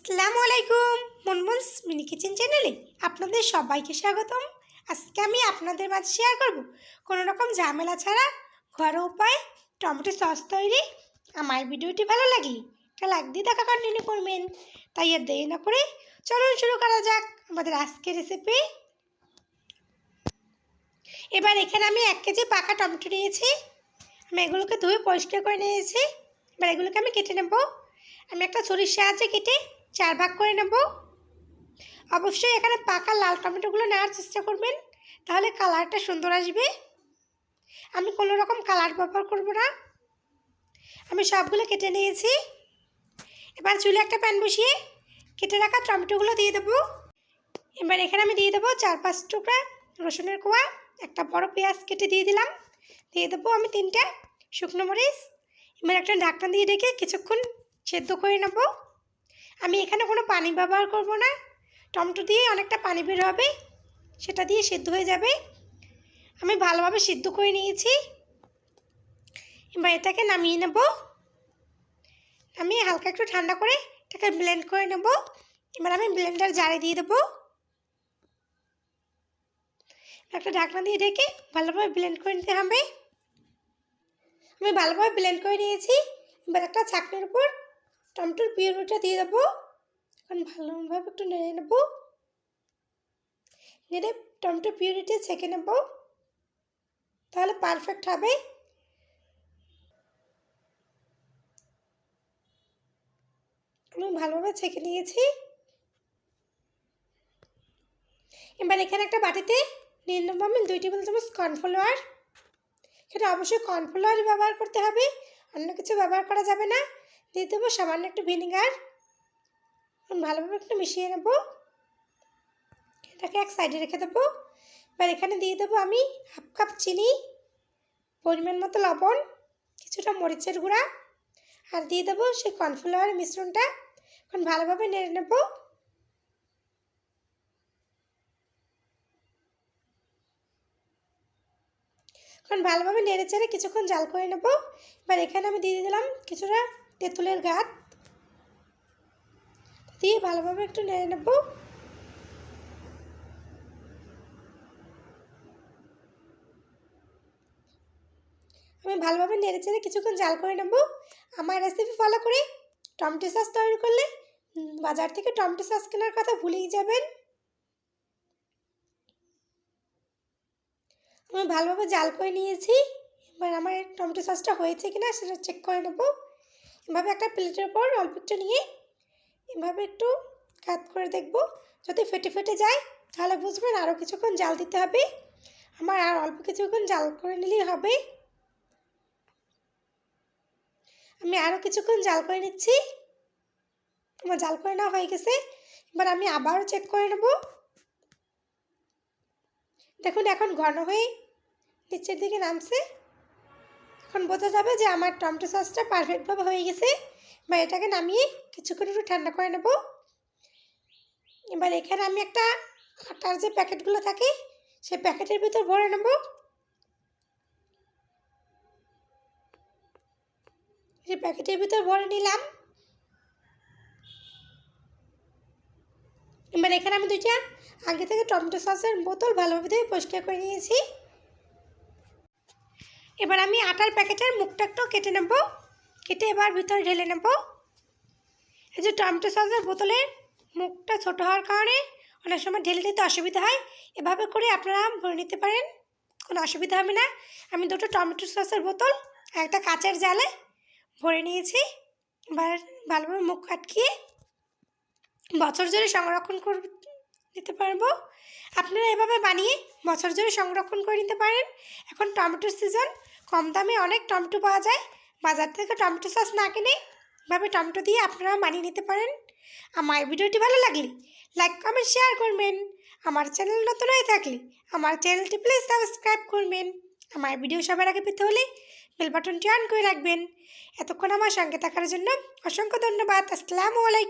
আসসালামু আলাইকুম। মুনমুনস mini kitchen চ্যানেলে আপনাদের সবাইকে স্বাগতম। আজকে আমি আপনাদের মাঝে শেয়ার করব কোনো রকম ঝামেলা ছাড়া ঘরোয়া উপায়ে টমেটো সস তৈরি। আমার ভিডিওটি ভালো লাগলে একটা লাইক দিয়ে দেখা কন্টিনিউ করবেন। তাই আর দেরি না করে চলুন শুরু করা যাক আমাদের আজকের রেসিপি। এবার এখানে আমি 1 কেজি পাকা টমেটো নিয়েছি। আমি এগুলোকে ধুয়ে পরিষ্কার করে নিয়েছি। এবার এগুলোকে আমি কেটে নেব। আমি একটা ছুরির সাহায্যে কেটে 4 ভাগ করে নেব। অবশ্যই এখানে পাকা লাল টমেটোগুলো নেওয়ার চেষ্টা করবেন, তাহলে কালারটা সুন্দর আসবে। আমি কোনো রকম কালার ব্যবহার করব না। আমি সবগুলো কেটে নিয়েছি। এবার চুলে একটা প্যান বসিয়ে কেটে রাখা টমেটোগুলো দিয়ে দেবো। এবার এখানে আমি দিয়ে দেবো 4-5 টুকরা রসুনের কোয়া, একটা বড় পেঁয়াজ কেটে দিয়ে দিলাম। দিয়ে দেবো আমি 3টে শুকনো মরিচ। এবার একটা ঢাকনা দিয়ে রেখে কিছুক্ষণ সেদ্ধ করে নেব। আমি এখানে কোনো পানি ব্যবহার করব না, টমেটো দিয়ে অনেকটা পানি বের হবে, সেটা দিয়ে সেদ্ধ হয়ে যাবে। আমি ভালোভাবে সিদ্ধ করে নিয়েছি। এবার এটাকে নামিয়ে নেব। আমি হালকা একটু ঠান্ডা করে এটাকে ব্লেন্ড করে নেব। এবার আমি ব্লেন্ডার জারে দিয়ে দেবো। একটা ঢাকনা দিয়ে ঢেকে ভালোভাবে ব্লেন্ড করে নিতে হবে। আমি ভালোভাবে ব্লেন্ড করে নিয়েছি। এবার একটা ছাঁকনির উপর টমেটোর পিউরিটা দিয়ে দেবো। এখন ভালোভাবে একটু নেড়ে নেব। নেড়ে টমেটো পিউরিটি ছেঁকে নেব, তাহলে পারফেক্ট হবে। আমি ভালোভাবে ছেঁকে নিয়েছি। এবার এখানে একটা বাটিতে নিয়ে নেব আমি 2 টেবিল চামচ কর্নফ্লাওয়ার। এখানে অবশ্যই কর্নফ্লাওয়ারই ব্যবহার করতে হবে, অন্য কিছু ব্যবহার করা যাবে না। দিয়ে দেবো সামান্য একটু ভিনেগার। ভালোভাবে একটু মিশিয়ে নেব। এটাকে এক সাইডে রেখে দেবো। এবার এখানে দিয়ে দেবো আমি 1/2 কাপ চিনি, পরিমাণ মতো লবণ, কিছুটা মরিচের গুঁড়া, আর দিয়ে দেবো সেই কর্নফ্লাওয়ার মিশ্রণটা। এখন ভালোভাবে নেড়ে নেব। এখন ভালোভাবে নেড়ে চেড়ে কিছুক্ষণ জাল করে নেব। এবার এখানে আমি দিয়ে দিলাম কিছুটা তেঁতুলের গাছ, দিয়ে ভালোভাবে একটু নেড়ে নেব। আমি ভালোভাবে নেড়ে চেড়ে কিছুক্ষণ জাল করে নেব। আমার রেসিপি ফলো করে টমেটো সস তৈরি করলে বাজার থেকে টমেটো সস কেনার কথা ভুলেই যাবেন। আমি ভালোভাবে জাল করে নিয়েছি। এবার আমার টমেটো সসটা হয়েছে কিনা সেটা চেক করে নেব। এভাবে একটা প্লেটের উপর অল্প একটু নিয়ে এভাবে একটু কাট করে দেখব। যদি ফেটে ফেটে যায় তাহলে বুঝবেন আরও কিছুক্ষণ জাল দিতে হবে। আমার আর অল্প কিছুক্ষণ জাল করে নিলেই হবে। আমি আরও কিছুক্ষণ জাল করে নিচ্ছি। আমার জাল করে নেওয়া হয়ে গেছে। এবার আমি আবারও চেক করে নেব। দেখুন এখন ঘন হয়ে নিচের দিকে নামছে। এখন বোঝা যাবে যে আমার টমেটো সসটা পারফেক্টভাবে হয়ে গেছে। বা এটাকে নামিয়ে কিছুক্ষণ একটু ঠান্ডা করে নেব। এবার এখানে আমি একটা আটার যে প্যাকেটগুলো থাকে সেই প্যাকেটের ভিতর ভরে নেব। এই প্যাকেটের ভিতর ভরে নিলাম। এবার এখানে আমি 2টা আগে থেকে টমেটো সসের বোতল ভালোভাবে ধুয়ে পরিষ্কার করে নিয়েছি। এবার আমি আটার প্যাকেটের মুখটা একটু কেটে নেব। কেটে এবার ভিতরে ঢেলে নেব। এই যে টমেটো সসের বোতলের মুখটা ছোটো হওয়ার কারণে অনেক সময় ঢেলে নিতে অসুবিধা হয়। এভাবে করে আপনারা ভরে নিতে পারেন, কোনো অসুবিধা হবে না। আমি 2টো টমেটো সসের বোতল আর একটা কাঁচের জালে ভরে নিয়েছি। এবার ভালোভাবে মুখ আটকিয়ে বছর জুড়ে সংরক্ষণ করে নিতে পারবো। আপনারা এভাবে বানিয়ে বছর জুড়ে সংরক্ষণ করে নিতে পারেন। এখন টমেটোর সিজন, কম দামে অনেক টমেটো পাওয়া যায়। বাজার থেকে টমেটো সস না কিনে এভাবে টমেটো দিয়ে আপনারা বানিয়ে নিতে পারেন। আমার ভিডিওটি ভালো লাগলে লাইক কমেন্ট শেয়ার করবেন। আমার চ্যানেল নতুন হয়ে থাকলে আমার চ্যানেলটি প্লিজ সাবস্ক্রাইব করবেন। আমার ভিডিও সবার আগে পেতে হলে বেল বাটনটি অন করে রাখবেন। এতক্ষণ আমার সঙ্গে থাকার জন্য অসংখ্য ধন্যবাদ। আসসালামু আলাইকুম।